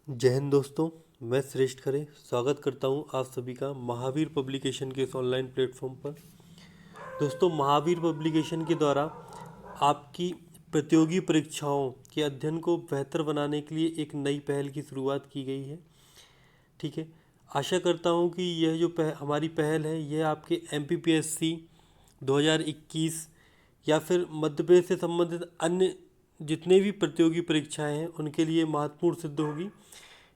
जय हिंद दोस्तों। मैं श्रेष्ठ खरे स्वागत करता हूं आप सभी का महावीर पब्लिकेशन के इस ऑनलाइन प्लेटफॉर्म पर। दोस्तों, महावीर पब्लिकेशन के द्वारा आपकी प्रतियोगी परीक्षाओं के अध्ययन को बेहतर बनाने के लिए एक नई पहल की शुरुआत की गई है। ठीक है, आशा करता हूं कि यह जो हमारी पहल है यह आपके MPPSC 2021 या फिर मध्य प्रदेश से संबंधित अन्य जितने भी प्रतियोगी परीक्षाएं हैं उनके लिए महत्वपूर्ण सिद्ध होगी।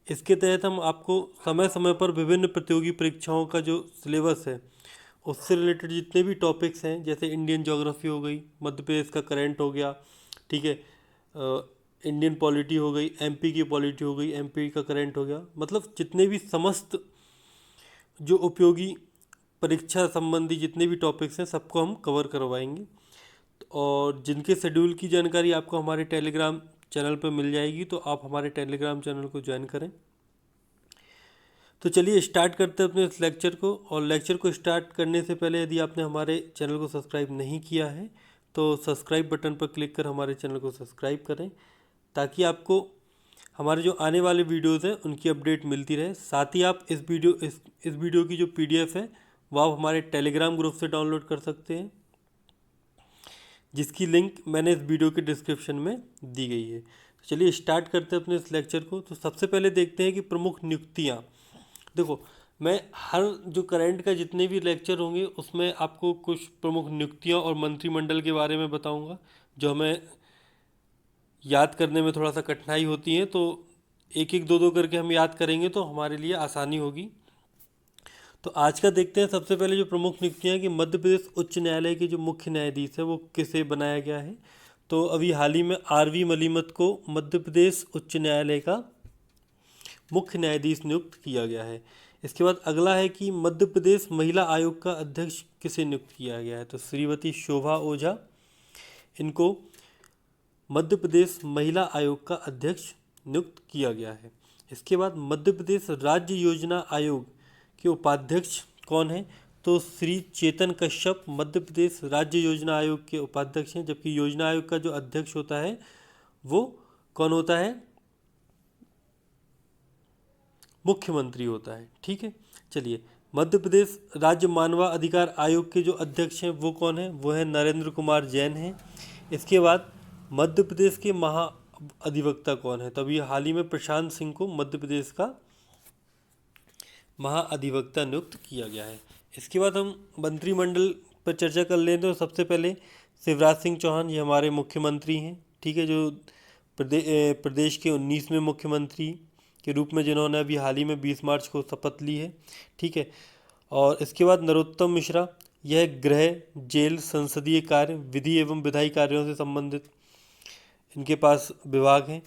इसके तहत हम आपको समय समय पर विभिन्न प्रतियोगी परीक्षाओं का जो सिलेबस है उससे रिलेटेड जितने भी टॉपिक्स हैं, जैसे इंडियन ज्योग्राफी हो गई, मध्य प्रदेश का करंट हो गया, ठीक है, इंडियन पॉलिटी हो गई, MP की पॉलिटी हो गई, MP का करंट हो गया, मतलब जितने भी समस्त जो उपयोगी परीक्षा संबंधी जितने भी टॉपिक्स हैं सबको हम कवर करवाएंगे। और जिनके शेड्यूल की जानकारी आपको हमारे टेलीग्राम चैनल पर मिल जाएगी, तो आप हमारे टेलीग्राम चैनल को ज्वाइन करें। तो चलिए स्टार्ट करते हैं अपने इस लेक्चर को। और लेक्चर को स्टार्ट करने से पहले यदि आपने हमारे चैनल को सब्सक्राइब नहीं किया है तो सब्सक्राइब बटन पर क्लिक कर हमारे चैनल को सब्सक्राइब करें, ताकि आपको हमारे जो आने वाले वीडियोस हैं उनकी अपडेट मिलती रहे। साथ ही आप इस वीडियो की जो PDF है वो आप हमारे टेलीग्राम ग्रुप से डाउनलोड कर सकते हैं, जिसकी लिंक मैंने इस वीडियो के डिस्क्रिप्शन में दी गई है। तो चलिए स्टार्ट करते हैं अपने इस लेक्चर को। तो सबसे पहले देखते हैं कि प्रमुख नियुक्तियाँ। देखो, मैं हर जो करंट का जितने भी लेक्चर होंगे उसमें आपको कुछ प्रमुख नियुक्तियाँ और मंत्रिमंडल के बारे में बताऊंगा, जो हमें याद करने में थोड़ा सा कठिनाई होती है। तो एक एक दो दो करके हम याद करेंगे तो हमारे लिए आसानी होगी। तो आज का देखते हैं सबसे पहले जो प्रमुख नियुक्तियाँ हैं कि मध्य प्रदेश उच्च न्यायालय के जो मुख्य न्यायाधीश है वो किसे बनाया गया है। तो अभी हाल ही में RV मलीमत को मध्य प्रदेश उच्च न्यायालय का मुख्य न्यायाधीश नियुक्त किया गया है। इसके बाद अगला है कि मध्य प्रदेश महिला आयोग का अध्यक्ष किसे नियुक्त किया गया है। तो श्रीमती शोभा ओझा, इनको मध्य प्रदेश महिला आयोग का अध्यक्ष नियुक्त किया गया है। इसके बाद मध्य प्रदेश राज्य योजना आयोग के उपाध्यक्ष कौन है। तो श्री चेतन कश्यप मध्य प्रदेश राज्य योजना आयोग के उपाध्यक्ष हैं, जबकि योजना आयोग का जो अध्यक्ष होता है वो कौन होता है, मुख्यमंत्री होता है। ठीक है, चलिए मध्य प्रदेश राज्य मानवा अधिकार आयोग के जो अध्यक्ष हैं वो कौन है, वो है नरेंद्र कुमार जैन हैं। इसके बाद मध्य प्रदेश के महा अधिवक्ता कौन है। तभी हाल ही में प्रशांत सिंह को मध्य प्रदेश का महाअधिवक्ता नियुक्त किया गया है। इसके बाद हम मंत्रिमंडल पर चर्चा कर लें। तो सबसे पहले शिवराज सिंह चौहान, ये हमारे मुख्यमंत्री हैं, ठीक है, जो प्रदेश के 19वें मुख्यमंत्री के रूप में जिन्होंने अभी हाल ही में 20 मार्च को शपथ ली है। ठीक है, और इसके बाद नरोत्तम मिश्रा, यह गृह, जेल, संसदीय कार्य, विधि एवं विधायी कार्यों से संबंधित इनके पास विभाग हैं।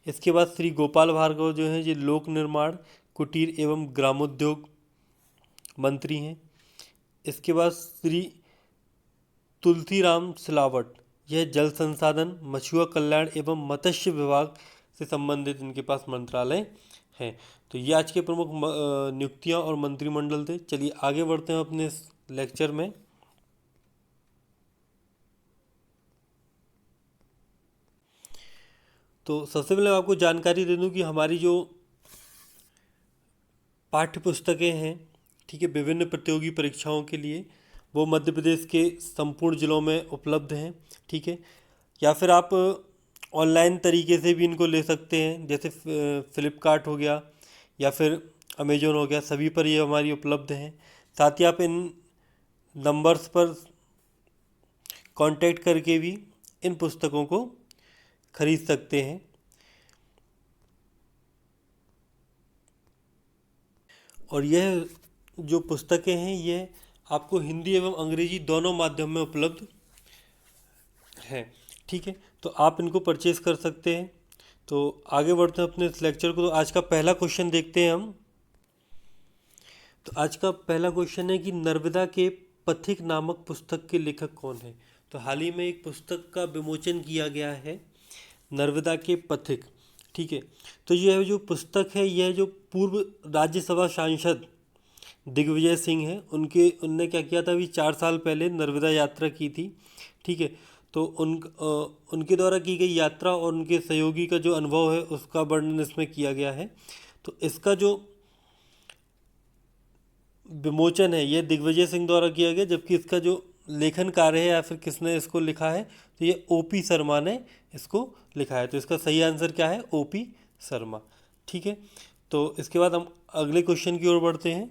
इसके बाद श्री गोपाल भार्गव जो हैं ये लोक निर्माण, कुटीर एवं ग्रामोद्योग मंत्री हैं। इसके बाद श्री तुलसीराम सिलावट, यह जल संसाधन, मछुआ कल्याण एवं मत्स्य विभाग से संबंधित इनके पास मंत्रालय हैं। तो ये आज के प्रमुख नियुक्तियां और मंत्रिमंडल थे। चलिए आगे बढ़ते हैं अपने इस लेक्चर में। तो सबसे पहले मैं आपको जानकारी दे दूं कि हमारी जो पाठ्य पुस्तकें हैं, ठीक है, विभिन्न प्रतियोगी परीक्षाओं के लिए वो मध्य प्रदेश के संपूर्ण ज़िलों में उपलब्ध हैं। ठीक है, या फिर आप ऑनलाइन तरीके से भी इनको ले सकते हैं, जैसे फ्लिपकार्ट हो गया या फिर अमेजोन हो गया, सभी पर ये हमारी उपलब्ध हैं। साथ ही आप इन नंबर्स पर कांटेक्ट करके भी इन पुस्तकों को खरीद सकते हैं। और यह जो पुस्तकें हैं ये आपको हिंदी एवं अंग्रेजी दोनों माध्यम में उपलब्ध है। ठीक है, तो आप इनको परचेज कर सकते हैं। तो आगे बढ़ते हैं अपने इस लेक्चर को। तो आज का पहला क्वेश्चन देखते हैं हम। तो आज का पहला क्वेश्चन है कि नर्मदा के पथिक नामक पुस्तक के लेखक कौन है। तो हाल ही में एक पुस्तक का विमोचन किया गया है, नर्मदा के पथिक। ठीक है, तो यह जो पुस्तक है यह जो पूर्व राज्यसभा सांसद दिग्विजय सिंह हैं, उनने क्या किया था, अभी 4 साल पहले नर्मदा यात्रा की थी। ठीक है, तो उनके द्वारा की गई यात्रा और उनके सहयोगी का जो अनुभव है उसका वर्णन इसमें किया गया है। तो इसका जो विमोचन है ये दिग्विजय सिंह द्वारा किया गया, जबकि इसका जो लेखन कार्य है या फिर किसने इसको लिखा है तो ये ओपी शर्मा ने इसको लिखा है। तो इसका सही आंसर क्या है? ओपी शर्मा। ठीक है, तो इसके बाद हम अगले क्वेश्चन की ओर बढ़ते हैं।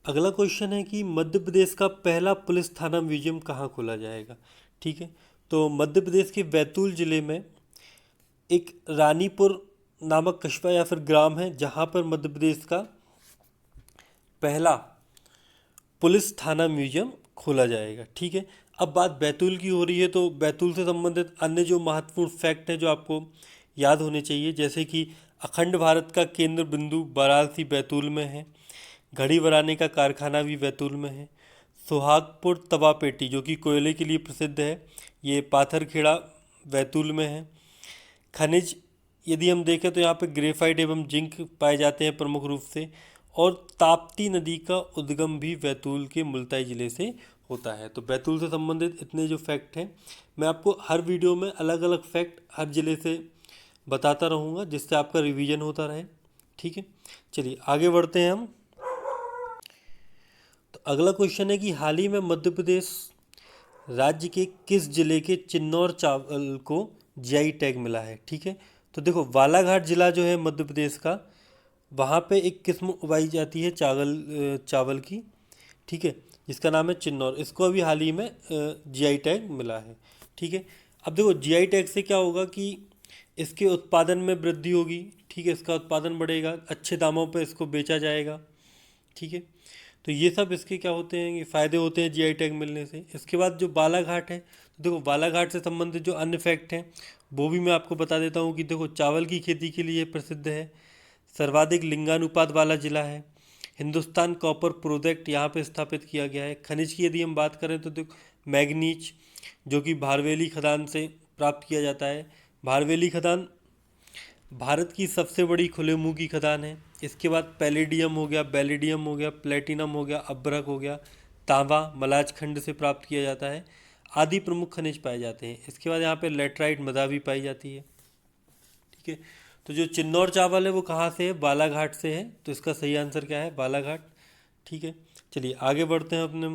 अगला क्वेश्चन है कि मध्य प्रदेश का पहला पुलिस थाना म्यूजियम कहाँ खोला जाएगा? ठीक है, तो मध्य प्रदेश के बैतूल जिले में एक रानीपुर नामक कस्बा या फिर ग्राम है जहाँ पर मध्य प्रदेश का पहला पुलिस थाना म्यूजियम खोला जाएगा। ठीक है, अब बात बैतूल की हो रही है तो बैतूल से संबंधित अन्य जो महत्वपूर्ण फैक्ट हैं जो आपको याद होने चाहिए, जैसे कि अखंड भारत का केंद्र बिंदु वाराणसी बैतूल में है, घड़ी बनाने का कारखाना भी बैतूल में है, सुहागपुर तवा पेटी जो कि कोयले के लिए प्रसिद्ध है ये पाथरखेड़ा बैतूल में है। खनिज यदि हम देखें तो यहाँ पे ग्रेफाइट एवं जिंक पाए जाते हैं प्रमुख रूप से, और ताप्ती नदी का उद्गम भी बैतूल के मुल्ताई ज़िले से होता है। तो बैतूल से संबंधित इतने जो फैक्ट हैं मैं आपको हर वीडियो में अलग अलग फैक्ट हर ज़िले से बताता रहूँगा जिससे आपका रिवीजन होता रहे। ठीक है, चलिए आगे बढ़ते हैं हम। तो अगला क्वेश्चन है कि हाल ही में मध्य प्रदेश राज्य के किस जिले के चिन्नौर चावल को जीआई टैग मिला है? ठीक है, तो देखो बालाघाट जिला जो है मध्य प्रदेश का, वहाँ पे एक किस्म उगाई जाती है चावल की, ठीक है, जिसका नाम है चिन्नौर। इसको अभी हाल ही में जीआई टैग मिला है। ठीक है, अब देखो जीआई टैग से क्या होगा कि इसके उत्पादन में वृद्धि होगी। ठीक है, इसका उत्पादन बढ़ेगा, अच्छे दामों पे इसको बेचा जाएगा। ठीक है, तो ये सब इसके क्या होते हैं, ये फ़ायदे होते हैं जीआई टैग मिलने से। इसके बाद जो बालाघाट है, तो देखो बालाघाट से संबंधित जो अन्य फैक्ट हैं वो भी मैं आपको बता देता हूँ कि देखो चावल की खेती के लिए प्रसिद्ध है, सर्वाधिक लिंगानुपात वाला जिला है, हिंदुस्तान कॉपर प्रोजेक्ट यहाँ पे स्थापित किया गया है। खनिज की यदि हम बात करें तो देखो मैग्नीज जो कि भारवेली खदान से प्राप्त किया जाता है। भारवेली खदान भारत की सबसे बड़ी खुले मुंह की खदान है। इसके बाद पैलेडियम हो गया, बेलिडियम हो गया, प्लेटिनम हो गया, अभ्रक हो गया, तांबा मलाज खंड से प्राप्त किया जाता है, आदि प्रमुख खनिज पाए जाते हैं। इसके बाद यहाँ पे लेटराइट मदा भी पाई जाती है। ठीक है, तो जो चिन्नौर चावल है वो कहाँ से है? बालाघाट से है। तो इसका सही आंसर क्या है? बालाघाट। ठीक है, चलिए आगे बढ़ते हैं अपने।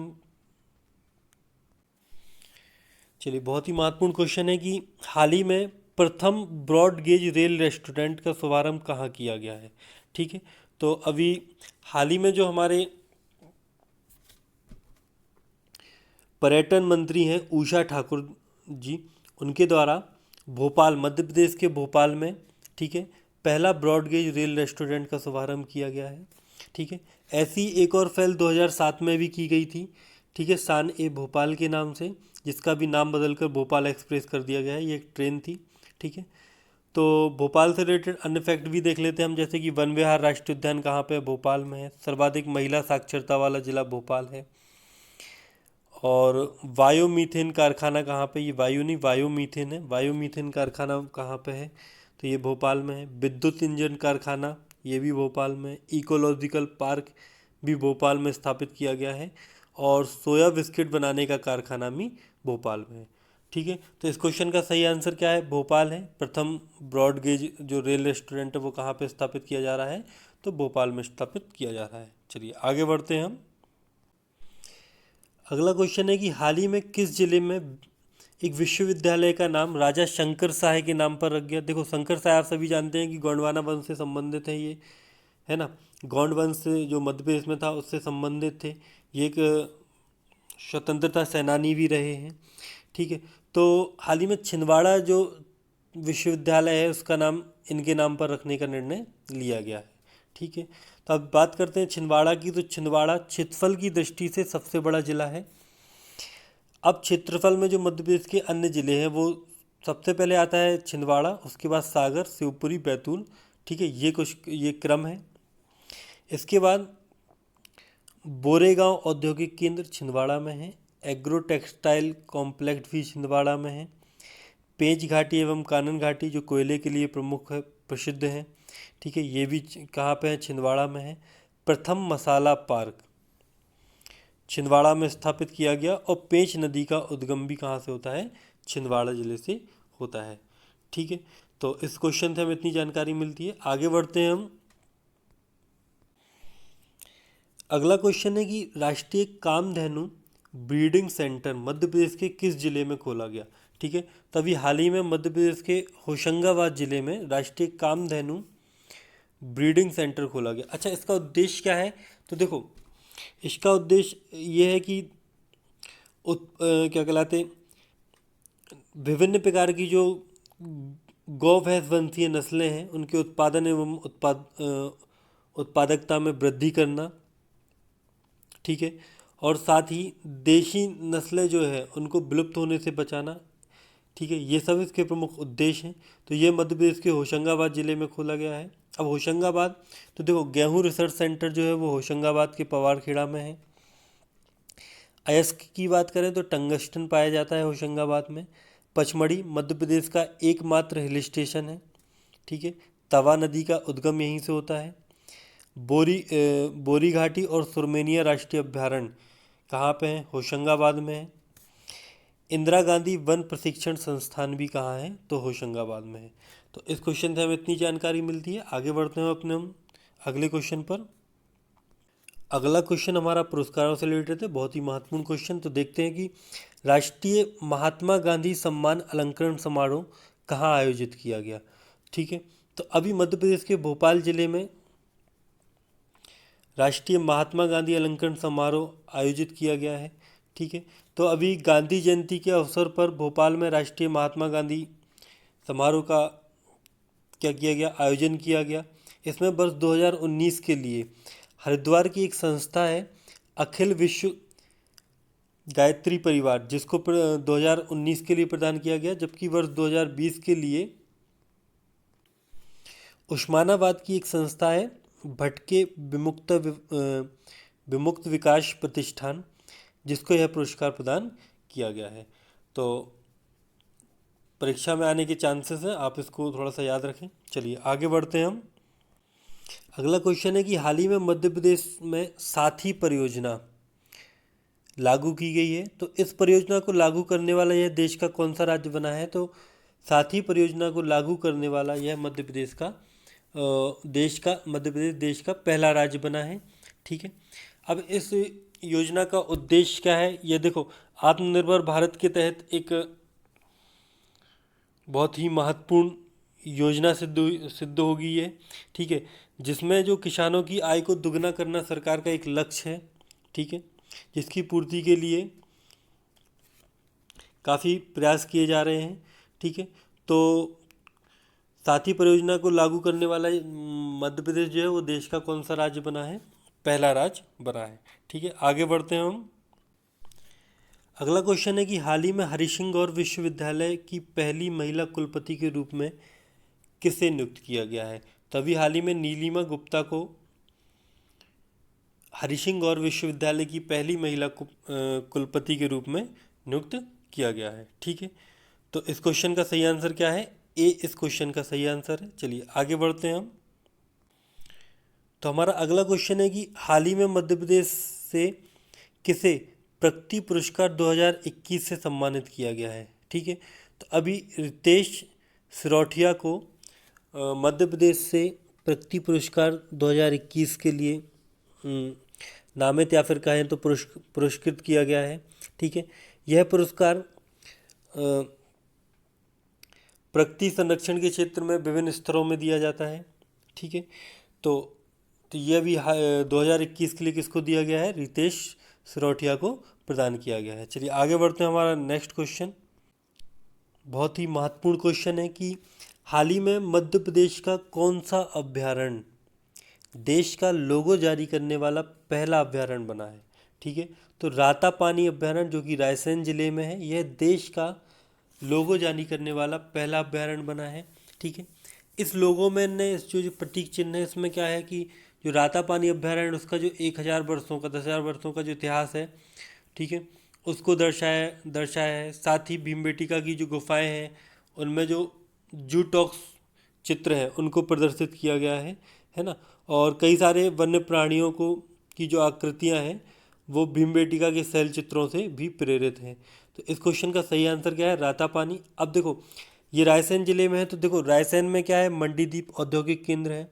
चलिए बहुत ही महत्वपूर्ण क्वेश्चन है कि हाल ही में प्रथम ब्रॉड गेज रेल रेस्टोरेंट का शुभारंभ कहाँ किया गया है? ठीक है, तो अभी हाल ही में जो हमारे पर्यटन मंत्री हैं उषा ठाकुर जी, उनके द्वारा भोपाल मध्य प्रदेश के भोपाल में, ठीक है, पहला ब्रॉड गेज रेल रेस्टोरेंट का शुभारंभ किया गया है। ठीक है, ऐसी एक और पहल 2007 में भी की गई थी। ठीक है, शान ए भोपाल के नाम से, जिसका भी नाम बदलकर भोपाल एक्सप्रेस कर दिया गया है। ये एक ट्रेन थी। ठीक है, तो भोपाल से रिलेटेड अन्य फैक्ट भी देख लेते हैं हम, जैसे कि वन विहार राष्ट्रीय उद्यान कहाँ पे है? भोपाल में है। सर्वाधिक महिला साक्षरता वाला जिला भोपाल है। और वायोमीथेन कारखाना कहाँ पे? ये वायु नहीं, वायोमीथेन है। वायोमीथेन कारखाना कहाँ पे है? तो ये भोपाल में है। विद्युत इंजन कारखाना ये भी भोपाल में है। इकोलॉजिकल पार्क भी भोपाल में स्थापित किया गया है। और सोया बिस्किट बनाने का कारखाना भी भोपाल में है। ठीक है, तो इस क्वेश्चन का सही आंसर क्या है? भोपाल है। प्रथम ब्रॉड गेज जो रेल रेस्टोरेंट है वो कहाँ पे स्थापित किया जा रहा है? तो भोपाल में स्थापित किया जा रहा है। चलिए आगे बढ़ते हैं हम। अगला क्वेश्चन है कि हाल ही में किस जिले में एक विश्वविद्यालय का नाम राजा शंकर शाह के नाम पर रख गया? देखो शंकर शाह आप सभी जानते हैं कि गोंडवाना वंश से संबंधित है ये, है ना। गोंड वंश से जो मध्य प्रदेश में था उससे संबंधित थे। ये एक स्वतंत्रता सेनानी भी रहे हैं। ठीक है, तो हाल ही में छिंदवाड़ा जो विश्वविद्यालय है उसका नाम इनके नाम पर रखने का निर्णय लिया गया है। ठीक है, तो अब बात करते हैं छिंदवाड़ा की। तो छिंदवाड़ा क्षेत्रफल की दृष्टि से सबसे बड़ा जिला है। अब क्षेत्रफल में जो मध्य प्रदेश के अन्य ज़िले हैं वो सबसे पहले आता है छिंदवाड़ा, उसके बाद सागर, शिवपुरी, बैतूल। ठीक है, ये क्रम है। इसके बाद बोरेगांव औद्योगिक केंद्र छिंदवाड़ा में है। एग्रो टेक्सटाइल कॉम्प्लेक्स भी छिंदवाड़ा में है। पेंच घाटी एवं कानन घाटी जो कोयले के लिए प्रमुख है, प्रसिद्ध है। ठीक है, ये भी कहाँ पे है? छिंदवाड़ा में है। प्रथम मसाला पार्क छिंदवाड़ा में स्थापित किया गया। और पेंच नदी का उद्गम भी कहाँ से होता है? छिंदवाड़ा जिले से होता है। ठीक है, तो इस क्वेश्चन से हमें इतनी जानकारी मिलती है। आगे बढ़ते हैं हम। अगला क्वेश्चन है कि राष्ट्रीय कामधेनु ब्रीडिंग सेंटर मध्य प्रदेश के किस जिले में खोला गया? ठीक है, तभी हाल ही में मध्य प्रदेश के होशंगाबाद जिले में राष्ट्रीय कामधेनु ब्रीडिंग सेंटर खोला गया। अच्छा, इसका उद्देश्य क्या है? तो देखो, इसका उद्देश्य ये है कि क्या कहलाते, विभिन्न प्रकार की जो गौ भैंस वंशीय नस्लें हैं उनके उत्पादन एवं उत्पादकता में वृद्धि करना। ठीक है, और साथ ही देशी नस्लें जो है उनको विलुप्त होने से बचाना। ठीक है, ये सब इसके प्रमुख उद्देश्य हैं। तो ये मध्य प्रदेश के होशंगाबाद ज़िले में खोला गया है। अब होशंगाबाद, तो देखो गेहूं रिसर्च सेंटर जो है वो होशंगाबाद के पवारखेड़ा में है। अयस्क की बात करें तो टंगस्टन पाया जाता है होशंगाबाद में। पचमढ़ी मध्य प्रदेश का एकमात्र हिल स्टेशन है। ठीक है, तवा नदी का उद्गम यहीं से होता है। बोरी घाटी और सुरमेनिया राष्ट्रीय अभ्यारण्य कहाँ पे हैं? होशंगाबाद में है। इंदिरा गांधी वन प्रशिक्षण संस्थान भी कहाँ है? तो होशंगाबाद में है। तो इस क्वेश्चन से हमें इतनी जानकारी मिलती है। आगे बढ़ते हैं अपने हम अगले क्वेश्चन पर। अगला क्वेश्चन हमारा पुरस्कारों से रिलेटेड है, बहुत ही महत्वपूर्ण क्वेश्चन। तो देखते हैं कि राष्ट्रीय महात्मा गांधी सम्मान अलंकरण समारोह कहाँ आयोजित किया गया? ठीक है, तो अभी मध्य प्रदेश के भोपाल जिले में राष्ट्रीय महात्मा गांधी अलंकरण समारोह आयोजित किया गया है। ठीक है, तो अभी गांधी जयंती के अवसर पर भोपाल में राष्ट्रीय महात्मा गांधी समारोह का क्या किया गया? आयोजन किया गया। इसमें वर्ष 2019 के लिए हरिद्वार की एक संस्था है अखिल विश्व गायत्री परिवार, जिसको 2019 के लिए प्रदान किया गया, जबकि वर्ष 2020 के लिए उस्मानाबाद की एक संस्था है भटके विमुक्त विकास प्रतिष्ठान, जिसको यह पुरस्कार प्रदान किया गया है। तो परीक्षा में आने के चांसेस हैं, आप इसको थोड़ा सा याद रखें। चलिए आगे बढ़ते हैं हम। अगला क्वेश्चन है कि हाल ही में मध्य प्रदेश में साथी परियोजना लागू की गई है। तो इस परियोजना को लागू करने वाला यह देश का कौन सा राज्य बना है? तो साथी परियोजना को लागू करने वाला यह मध्य प्रदेश देश का पहला राज्य बना है। ठीक है, अब इस योजना का उद्देश्य क्या है? ये देखो, आत्मनिर्भर भारत के तहत एक बहुत ही महत्वपूर्ण योजना सिद्ध होगी ये। ठीक है, जिसमें जो किसानों की आय को दुगना करना सरकार का एक लक्ष्य है। ठीक है, जिसकी पूर्ति के लिए काफ़ी प्रयास किए जा रहे हैं। ठीक है, तो साथी परियोजना को लागू करने वाला मध्य प्रदेश जो है वो देश का कौन सा राज्य बना है? पहला राज्य बना है। ठीक है, आगे बढ़ते हैं हम। अगला क्वेश्चन है कि हाल ही में हरीसिंह गौर विश्वविद्यालय की पहली महिला कुलपति के रूप में किसे नियुक्त किया गया है? तभी हाल ही में नीलिमा गुप्ता को हरीसिंह गौर विश्वविद्यालय की पहली महिला कुलपति के रूप में नियुक्त किया गया है। ठीक है, तो इस क्वेश्चन का सही आंसर क्या है? ए इस क्वेश्चन का सही आंसर है। चलिए आगे बढ़ते हैं हम। तो हमारा अगला क्वेश्चन है कि हाल ही में मध्य प्रदेश से किसे प्रगति पुरस्कार 2021 से सम्मानित किया गया है? ठीक है, तो अभी रितेश सिरोठिया को मध्य प्रदेश से प्रगति पुरस्कार 2021 के लिए नामित या फिर कहें तो पुरस्कृत किया गया है। ठीक है, यह पुरस्कार प्रगति संरक्षण के क्षेत्र में विभिन्न स्तरों में दिया जाता है। ठीक है, तो यह भी 2021 के लिए किसको दिया गया है? रितेश सिरोठिया को प्रदान किया गया है। चलिए आगे बढ़ते हैं। हमारा नेक्स्ट क्वेश्चन बहुत ही महत्वपूर्ण क्वेश्चन है कि हाल ही में मध्य प्रदेश का कौन सा अभ्यारण्य देश का लोगो जारी करने वाला पहला अभ्यारण्य बना है? ठीक है, तो रातापानी अभ्यारण्य जो कि रायसेन जिले में है, यह देश का लोगो जारी करने वाला पहला अभ्यारण्य बना है। ठीक है, इस लोगो में ने जो प्रतीक चिन्ह है इसमें क्या है कि जो रातापानी अभ्यारण्य उसका जो 10,000 वर्षों का 10,000 वर्षों का जो इतिहास है, ठीक है, उसको दर्शाया है। साथ ही भीमबेटका की जो गुफाएं हैं उनमें जो जूटॉक्स चित्र है उनको प्रदर्शित किया गया है ना। और कई सारे वन्य प्राणियों को की जो आकृतियां हैं वो भीमबेटिका के शैल चित्रों से भी प्रेरित हैं। तो इस क्वेश्चन का सही आंसर क्या है? रातापानी। अब देखो ये रायसेन जिले में है, तो देखो रायसेन में क्या है? मंडीदीप औद्योगिक केंद्र है।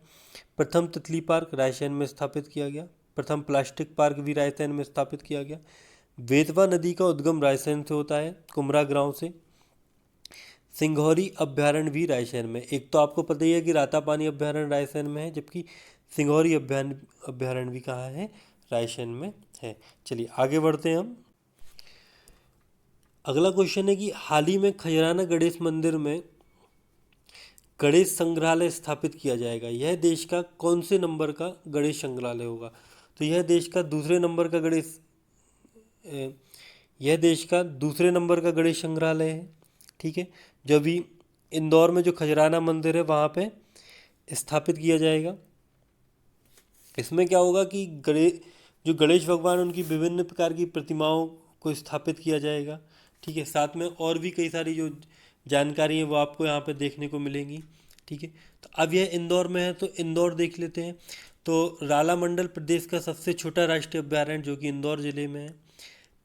प्रथम तितली पार्क रायसेन में स्थापित किया गया। प्रथम प्लास्टिक पार्क भी रायसेन में स्थापित किया गया। बेतवा नदी का उद्गम रायसेन से होता है, कुमरा गांव से। सिंघौरी अभ्यारण्य भी रायसेन में। एक तो आपको पता ही है कि रातापानी अभ्यारण्य रायसेन में है, जबकि सिंघौरी अभ्यारण्य भी कहाँ है? रायसेन में है। चलिए आगे बढ़ते हैं हम। अगला क्वेश्चन है कि हाल ही में खजराना गणेश मंदिर में गणेश संग्रहालय स्थापित किया जाएगा। यह देश का कौन से नंबर का गणेश संग्रहालय होगा? तो यह देश का दूसरे नंबर का गणेश यह देश का दूसरे नंबर का गणेश संग्रहालय है। ठीक है, जो अभी इंदौर में जो खजराना मंदिर है वहाँ पे स्थापित किया जाएगा। इसमें क्या होगा कि जो गणेश भगवान उनकी विभिन्न प्रकार की प्रतिमाओं को स्थापित किया जाएगा। ठीक है, साथ में और भी कई सारी जो जानकारी है वो आपको यहाँ पे देखने को मिलेंगी। ठीक है, तो अब यह इंदौर में है तो इंदौर देख लेते हैं। तो राला मंडल प्रदेश का सबसे छोटा राष्ट्रीय अभ्यारण्य जो कि इंदौर जिले में है।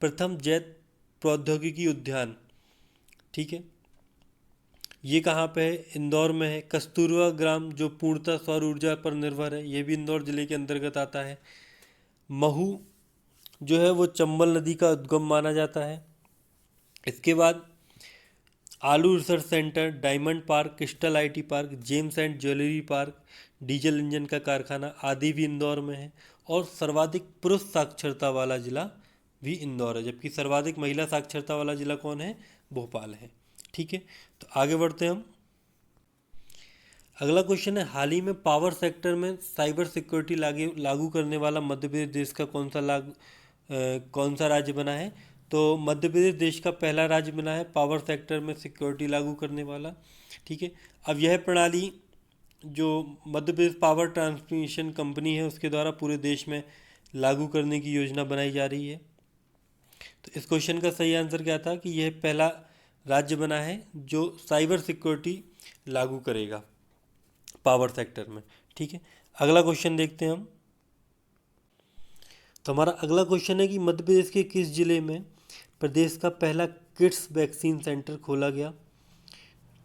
प्रथम जैत प्रौद्योगिकी उद्यान, ठीक है, ये कहाँ पे है? इंदौर में है। कस्तूरबा ग्राम जो पूर्णतः सौर ऊर्जा पर निर्भर है, ये भी इंदौर जिले के अंतर्गत आता है। महू जो है वो चंबल नदी का उद्गम माना जाता है। इसके बाद आलू research centre, diamond park, crystal IT park, James and jewellery park, diesel engine का कारखाना आदि भी इंदौर में है। और सर्वाधिक पुरुष साक्षरता वाला जिला भी इंदौर है, जबकि सर्वाधिक महिला साक्षरता वाला जिला कौन है? भोपाल है। ठीक है, तो आगे बढ़ते हैं हम। अगला क्वेश्चन है, हाल ही में पावर सेक्टर में साइबर सिक्योरिटी लागू करने वाला मध्य प्रदेश देश का कौन सा राज्य बना है? तो मध्य प्रदेश देश का पहला राज्य बना है पावर सेक्टर में सिक्योरिटी लागू करने वाला। ठीक है, अब यह प्रणाली जो Madhya Pradesh power transmission company है उसके द्वारा पूरे देश में लागू करने की योजना बनाई जा रही है। तो इस क्वेश्चन का सही आंसर क्या था? कि यह पहला राज्य बना है जो साइबर सिक्योरिटी लागू करेगा पावर सेक्टर में। ठीक है, अगला क्वेश्चन देखते हैं हम। तो हमारा अगला क्वेश्चन है कि मध्य प्रदेश के किस जिले में प्रदेश का पहला किड्स वैक्सीन सेंटर खोला गया?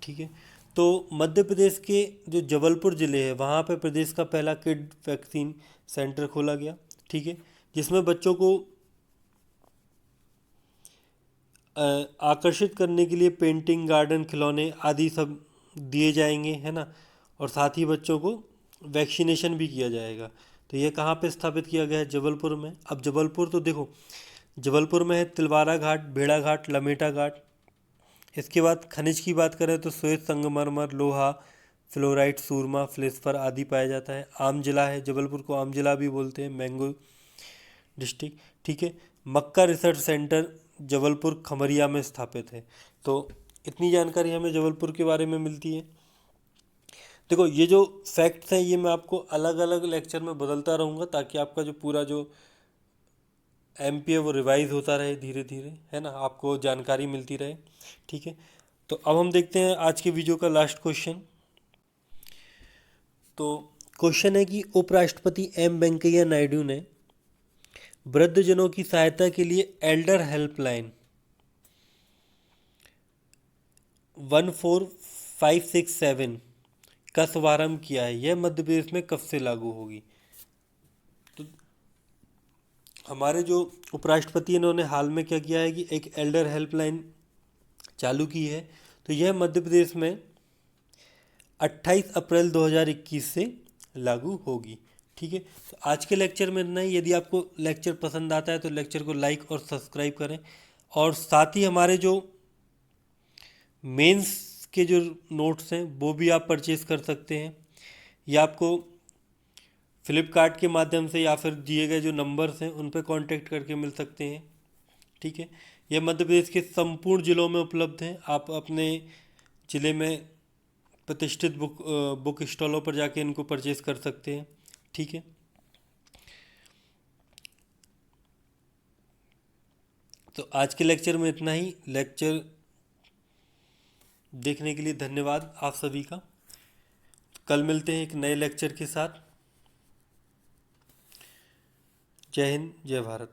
ठीक है, तो मध्य प्रदेश के जो जबलपुर ज़िले है वहाँ पे प्रदेश का पहला किड वैक्सीन सेंटर खोला गया। ठीक है, जिसमें बच्चों को आकर्षित करने के लिए पेंटिंग, गार्डन, खिलौने आदि सब दिए जाएंगे, है ना, और साथ ही बच्चों को वैक्सीनेशन भी किया जाएगा। तो ये कहाँ पे स्थापित किया गया है? जबलपुर में। अब जबलपुर तो देखो जबलपुर में है तिलवारा घाट, भेड़ा घाट, लमेटा घाट। इसके बाद खनिज की बात करें तो श्वेत संगमरमर, लोहा, फ्लोराइट, सूरमा, फ्लेस्फर आदि पाया जाता है। आम जिला है, जबलपुर को आम जिला भी बोलते हैं, मैंगो डिस्ट्रिक्ट। ठीक है, मक्का रिसर्च सेंटर जबलपुर खमरिया में स्थापित है। तो इतनी जानकारी हमें जबलपुर के बारे में मिलती है। देखो ये जो फैक्ट्स हैं ये मैं आपको अलग अलग लेक्चर में बदलता रहूँगा ताकि आपका जो पूरा जो एमपी है वो रिवाइज होता रहे धीरे धीरे, है ना, आपको जानकारी मिलती रहे। ठीक है, तो अब हम देखते हैं आज के वीडियो का लास्ट क्वेश्चन। तो क्वेश्चन है कि उपराष्ट्रपति एम वेंकैया नायडू ने वृद्धजनों की सहायता के लिए एल्डर हेल्पलाइन 14567 का शुभारंभ किया है। यह मध्य प्रदेश में कब से लागू होगी? तो हमारे जो उपराष्ट्रपति इन्होंने हाल में क्या किया है कि एक एल्डर हेल्पलाइन चालू की है। तो यह मध्य प्रदेश में 28 अप्रैल 2021 से लागू होगी। ठीक है, तो आज के लेक्चर में इतना ही। यदि आपको लेक्चर पसंद आता है तो लेक्चर को लाइक और सब्सक्राइब करें, और साथ ही हमारे जो मेंस के जो नोट्स हैं वो भी आप परचेज़ कर सकते हैं। या आपको फ्लिपकार्ट के माध्यम से या फिर दिए गए जो नंबर्स हैं उन पर कांटेक्ट करके मिल सकते हैं। ठीक है, यह मध्य प्रदेश के संपूर्ण ज़िलों में उपलब्ध हैं। आप अपने ज़िले में प्रतिष्ठित बुक स्टॉलों पर जाके इनको परचेज़ कर सकते हैं। ठीक है, तो आज के लेक्चर में इतना ही। लेक्चर देखने के लिए धन्यवाद आप सभी का। कल मिलते हैं एक नए लेक्चर के साथ। जय हिंद, जय भारत।